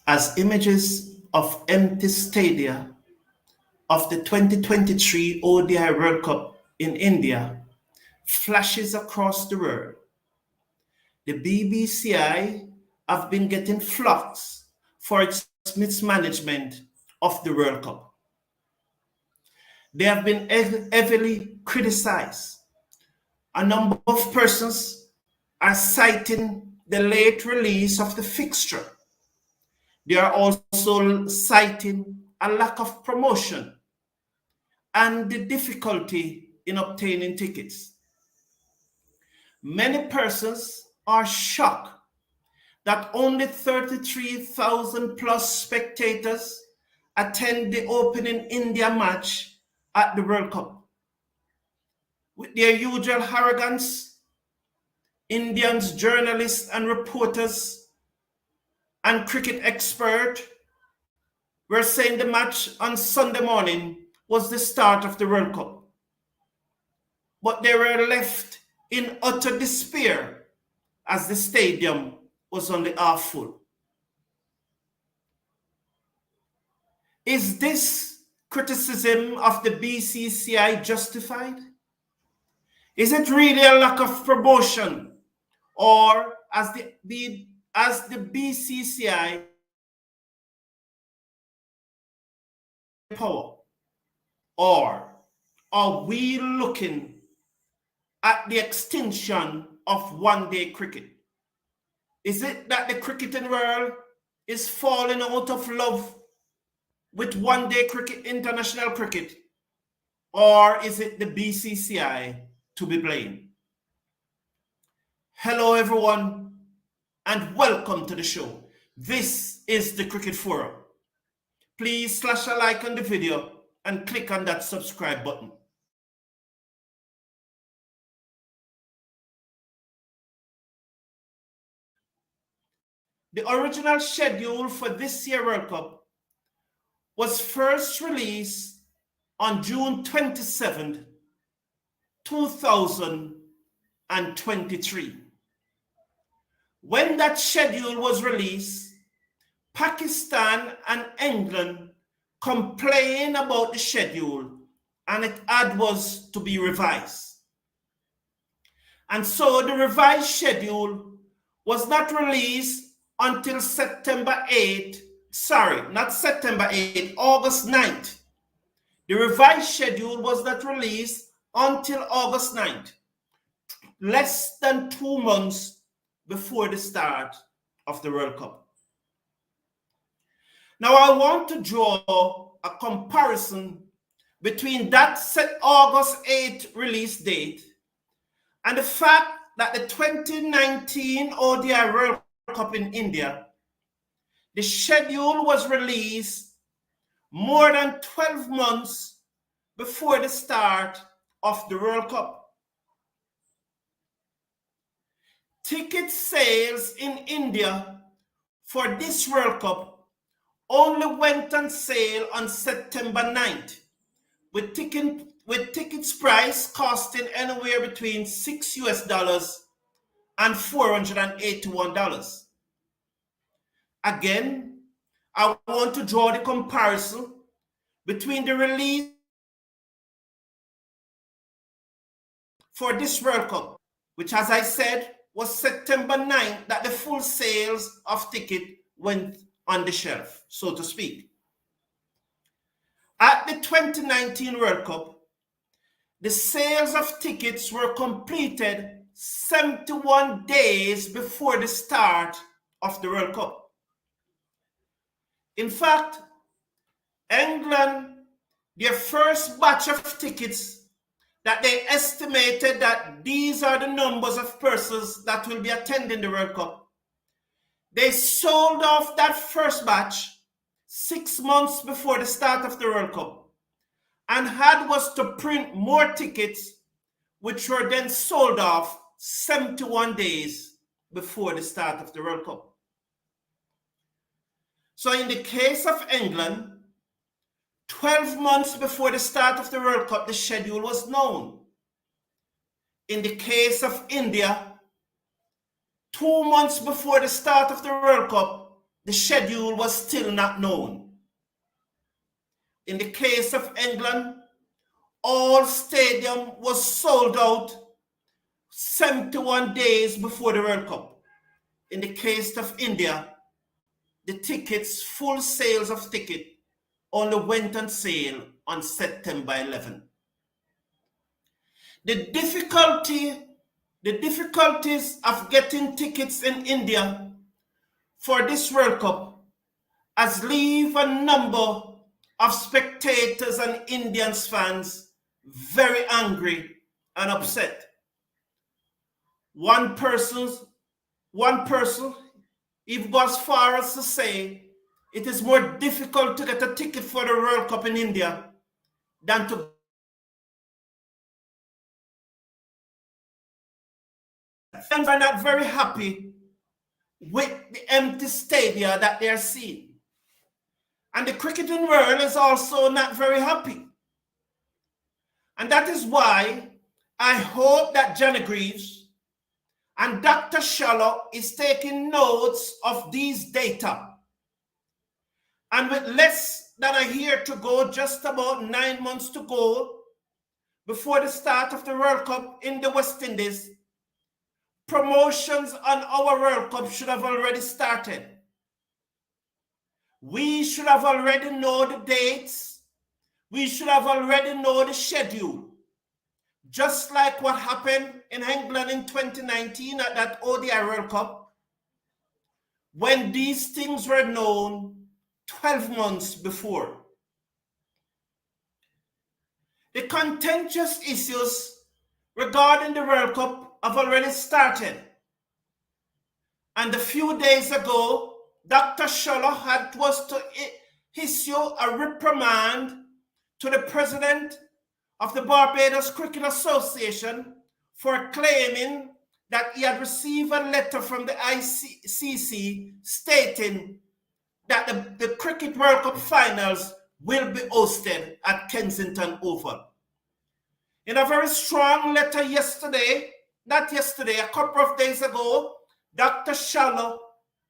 as images of empty stadia of the 2023 ODI World Cup in India flashes across the world. The BBCI have been getting flocks for its mismanagement of the World Cup. They have been heavily criticized. A number of persons are citing the late release of the fixture. They are also citing a lack of promotion and the difficulty in obtaining tickets. Many persons are shocked that only 33,000 plus spectators attend the opening India match at the World Cup. With their usual arrogance, Indians, journalists and reporters and cricket experts were saying the match on Sunday morning was the start of the World Cup. But they were left in utter despair as the stadium was only half full. Is this criticism of the BCCI justified? Is it really a lack of promotion, or as the BCCI power, or are we looking at the extinction of one-day cricket? Is it that the cricketing world is falling out of love with one-day cricket, international cricket, or is it the BCCI to be blamed? Hello everyone and welcome to the show. This is the Cricket Forum. Please slash a like on the video and click on that subscribe button. The original schedule for this year's World Cup was first released on June 27, 2023. When that schedule was released, Pakistan and England complained about the schedule and it was to be revised. And so the revised schedule was not released until September 8th, not September 8th, August 9th. The revised schedule was not released until August 9th, less than 2 months before the start of the World Cup. Now I want to draw a comparison between that August 8th release date and the fact that the 2019 ODI World Cup in India, the schedule was released more than 12 months before the start of the World Cup. Ticket sales in India for this World Cup only went on sale on September 9th, with tickets price costing anywhere between $6 and $481. Again, I want to draw the comparison between the release for this World Cup, which, as I said, was September 9th that the full sales of ticket went on the shelf, so to speak. At the 2019 World Cup, the sales of tickets were completed 71 days before the start of the World Cup. In fact, England, their first batch of tickets that they estimated that these are the numbers of persons that will be attending the World Cup, they sold off that first batch 6 months before the start of the World Cup and was to print more tickets, which were then sold off 71 days before the start of the World Cup. So in the case of England, 12 months before the start of the World Cup, the schedule was known. In the case of India, 2 months before the start of the World Cup, the schedule was still not known. In the case of England, all stadium was sold out 71 days before the World Cup. In the case of India, the tickets, full sales of ticket, only went on sale on September 11. The difficulties of getting tickets in India for this World Cup has leave a number of spectators and Indian fans very angry and upset. One person even goes as far as to say it is more difficult to get a ticket for the World Cup in India than to fans are not very happy with the empty stadia that they are seeing. And the cricketing world is also not very happy. And that is why I hope that Johnny Greaves and Dr. Shallow is taking notes of these data. And with less than a year to go, just about 9 months to go, before the start of the World Cup in the West Indies, promotions on our World Cup should have already started. We should have already known the dates. We should have already known the schedule. Just like what happened in England in 2019 at that ODI World Cup, when these things were known 12 months before. The contentious issues regarding the World Cup have already started. And a few days ago, Dr. Shallow was to issue a reprimand to the president of the Barbados Cricket Association for claiming that he had received a letter from the ICC stating that the Cricket World Cup finals will be hosted at Kensington Oval. In a very strong letter a couple of days ago, Dr. Shallow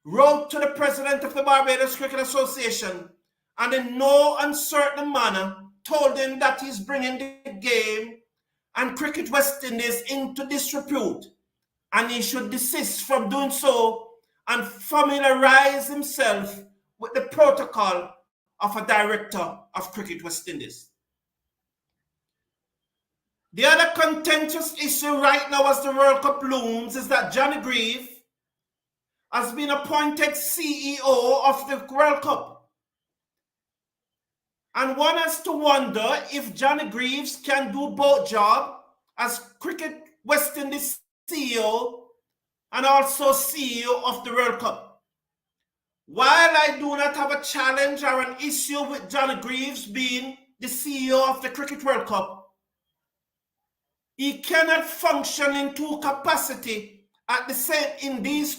wrote to the president of the Barbados Cricket Association and in no uncertain manner told him that he's bringing the game and Cricket West Indies into disrepute and he should desist from doing so and familiarize himself with the protocol of a director of Cricket West Indies. The other contentious issue right now as the World Cup looms is that Johnny Greaves has been appointed CEO of the World Cup. And one has to wonder if Johnny Greaves can do both jobs as Cricket West Indies CEO and also CEO of the World Cup. While I do not have a challenge or an issue with Johnny Greaves being the CEO of the Cricket World Cup, he cannot function in these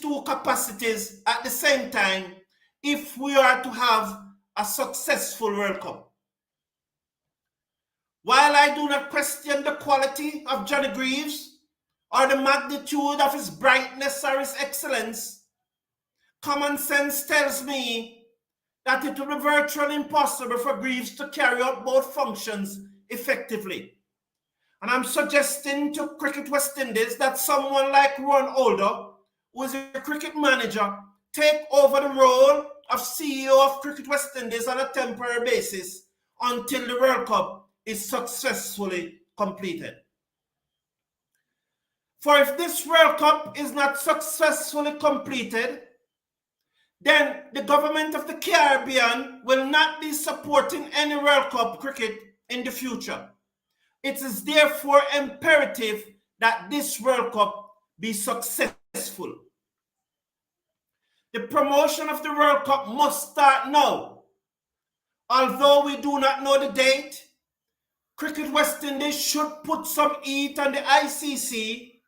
two capacities at the same time if we are to have a successful World Cup. While I do not question the quality of Johnny Greaves or the magnitude of his brightness or his excellence, common sense tells me that it will be virtually impossible for Greaves to carry out both functions effectively. And I'm suggesting to Cricket West Indies that someone like Ron Older, who is a cricket manager, take over the role of CEO of Cricket West Indies on a temporary basis until the World Cup is successfully completed. For if this World Cup is not successfully completed, then the government of the Caribbean will not be supporting any World Cup cricket in the future. It is therefore imperative that this World Cup be successful. The promotion of the World Cup must start now. Although we do not know the date, Cricket West Indies should put some heat on the ICC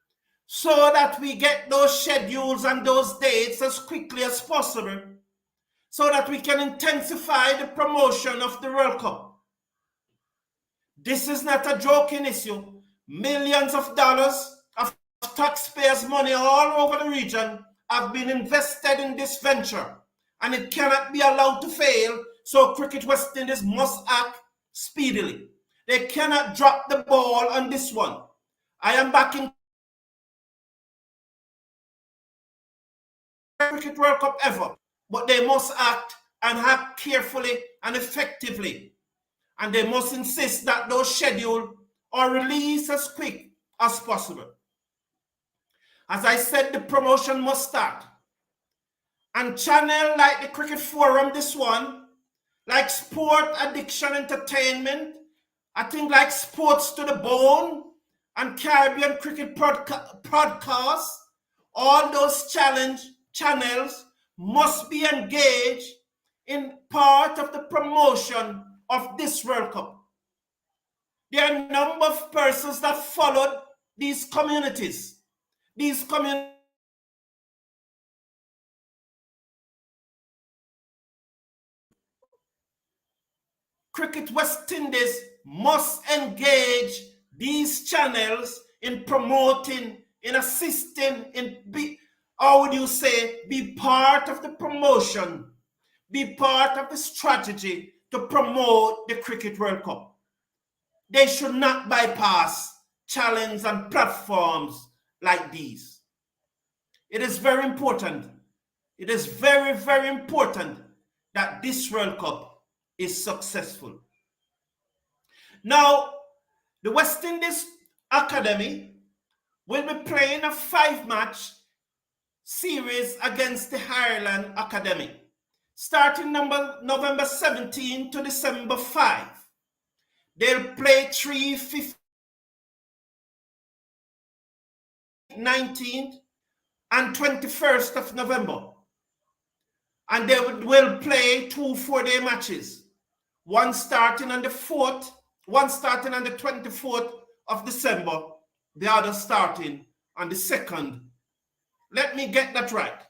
so that we get those schedules and those dates as quickly as possible so that we can intensify the promotion of the World Cup. This is not a joking issue. Millions of dollars of taxpayers' money all over the region have been invested in this venture. and it cannot be allowed to fail. So Cricket West Indies must act speedily. They cannot drop the ball on this one. I am backing Cricket World Cup ever, but they must act and act carefully and effectively. And they must insist that those schedules are released as quick as possible. As I said, the promotion must start. And channel like the Cricket Forum, this one, like Sport Addiction Entertainment, I think like Sports to the Bone and Caribbean Cricket Podcast, all those channels must be engaged in part of the promotion of this World Cup. There are a number of persons that followed these communities. Cricket West Indies must engage these channels in promoting, in assisting, be part of the promotion, be part of the strategy to promote the Cricket World Cup. They should not bypass channels and platforms like these. It is very important. It is very, very important that this World Cup is successful. Now, the West Indies Academy will be playing a 5-match series against the Ireland Academy, starting November 17 to December 5. They'll play 3, 15, 19th, and 21st of November. And they will play 2 4-day matches. One starting on the 24th of December, the other starting on the 2nd. Let me get that right.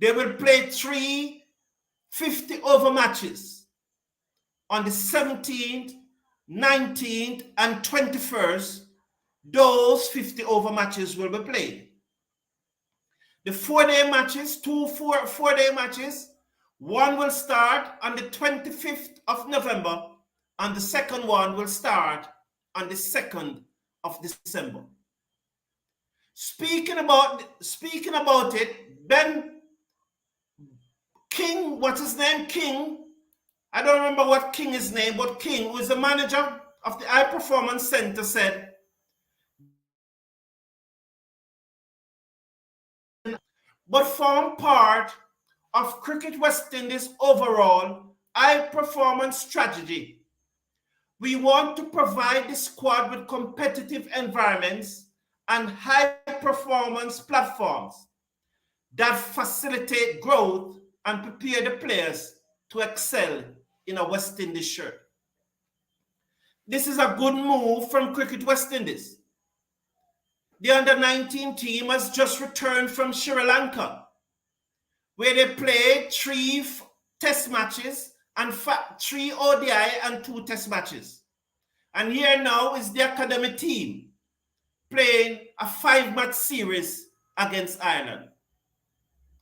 They will play 3 50-over matches on the 17th, 19th, and 21st. Those 50-over matches will be played. The 4-day matches, 2 4-day matches, one will start on the 25th of November, and the second one will start on the 2nd of December. Speaking about it, Ben King, what's his name? King. I don't remember what King is named, but King, who is the manager of the High Performance Center, said, but form part of Cricket West Indies' overall high performance strategy. We want to provide the squad with competitive environments and high performance platforms that facilitate growth and prepare the players to excel in a West Indies shirt. This is a good move from Cricket West Indies. The under-19 team has just returned from Sri Lanka, where they played 3 test matches and 3 ODI and 2 test matches. And here now is the academy team playing a 5-match series against Ireland.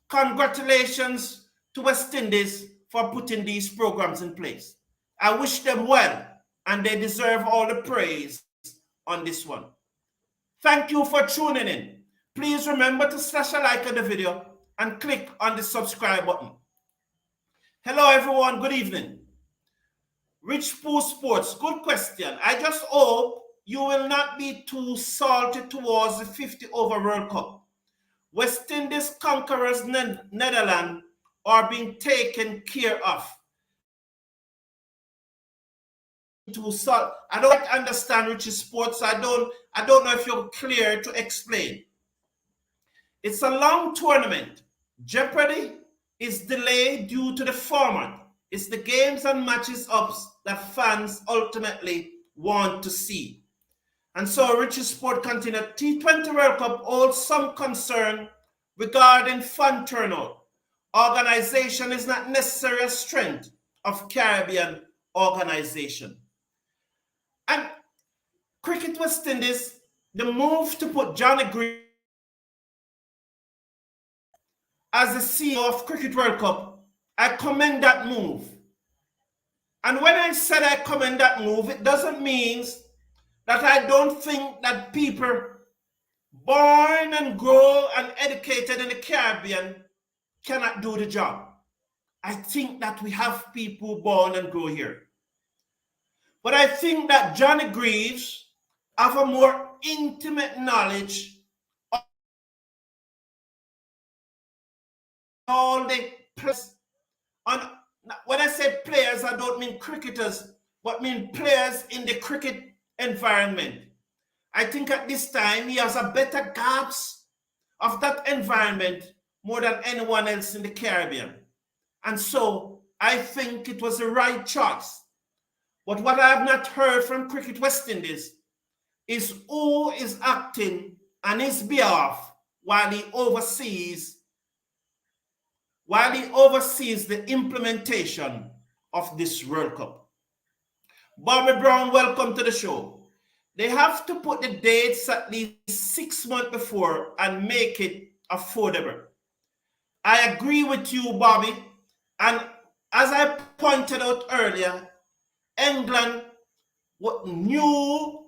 Congratulations to West Indies for putting these programs in place. I wish them well, and they deserve all the praise on this one. Thank you for tuning in. Please remember to slash a like on the video and click on the subscribe button. Hello everyone, good evening. Rich Pooh Sports, good question. I just hope you will not be too salty towards the 50-over World Cup. West Indies conquerors Netherlands are being taken care of. I don't understand Rich Sports. I don't know if you're clear to explain. It's a long tournament. Jeopardy is delayed due to the format. It's the games and matches ups that fans ultimately want to see. And so Richard Sport continued, T20 World Cup holds some concern regarding fan turnout. Organization is not necessarily a strength of Caribbean organization. And Cricket West Indies, the move to put Johnny Green as the CEO of Cricket World Cup I commend that move. And when I said I commend that move, it doesn't mean that I don't think that people born and grow and educated in the Caribbean cannot do the job. I think that we have people born and grow here. But I think that Johnny Greaves have a more intimate knowledge of all the players. When I say players, I don't mean cricketers, but mean players in the cricket environment. I think at this time he has a better grasp of that environment more than anyone else in the Caribbean. And so I think it was the right choice. But what I have not heard from Cricket West Indies is who is acting on his behalf while he oversees the implementation of this World Cup. Bobby Brown, welcome to the show. They have to put the dates at least 6 months before and make it affordable. I agree with you, Bobby. And as I pointed out earlier, England knew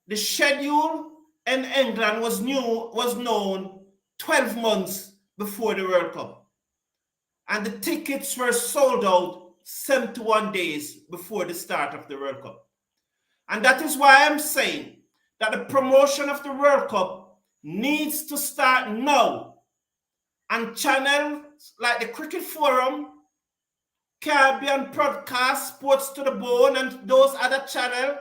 the schedule in England was known 12 months before the World Cup. And the tickets were sold out 71 days before the start of the World Cup. And that is why I'm saying that the promotion of the World Cup needs to start now. And channels like the Cricket Forum, Caribbean Broadcast, Sports to the Bone, and those other channels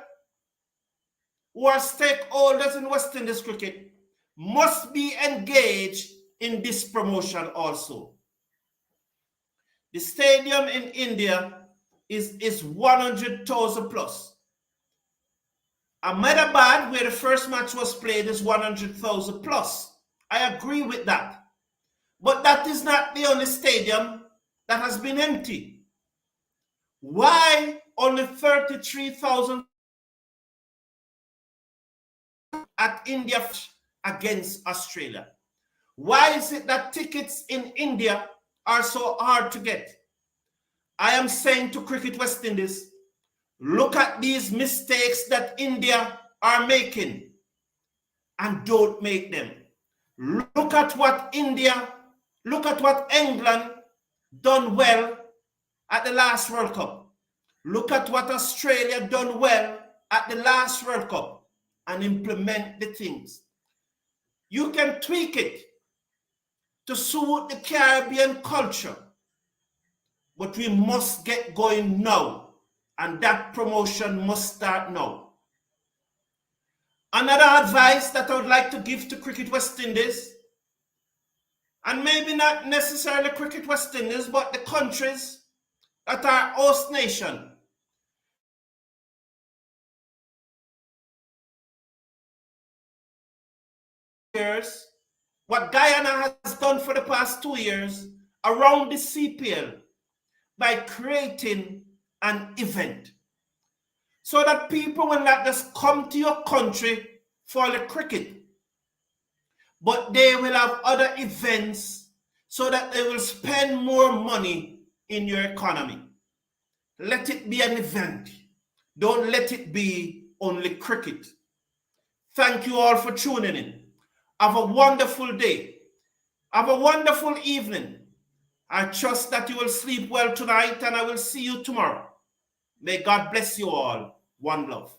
who are stakeholders in West Indies cricket must be engaged in this promotion also. The stadium in India is 100,000 plus. Ahmedabad, where the first match was played, is 100,000 plus. I agree with that. But that is not the only stadium that has been empty. Why only 33,000 at India against Australia? Why is it that tickets in India are so hard to get? I am saying to Cricket West Indies, look at these mistakes that India are making and don't make them. Look at what England done well at the last World Cup. Look at what Australia done well at the last World Cup and implement the things. You can tweak it to suit the Caribbean culture, but we must get going now, and that promotion must start now. Another advice that I would like to give to Cricket West Indies, and maybe not necessarily Cricket West Indies, but the countries that are host nation. What Guyana has done for the past 2 years around the CPL by creating an event so that people will not just come to your country for the cricket, but they will have other events so that they will spend more money in your economy. Let it be an event. Don't let it be only cricket. Thank you all for tuning in. Have a wonderful day. Have a wonderful evening. I trust that you will sleep well tonight, and I will see you tomorrow. May God bless you all. One love.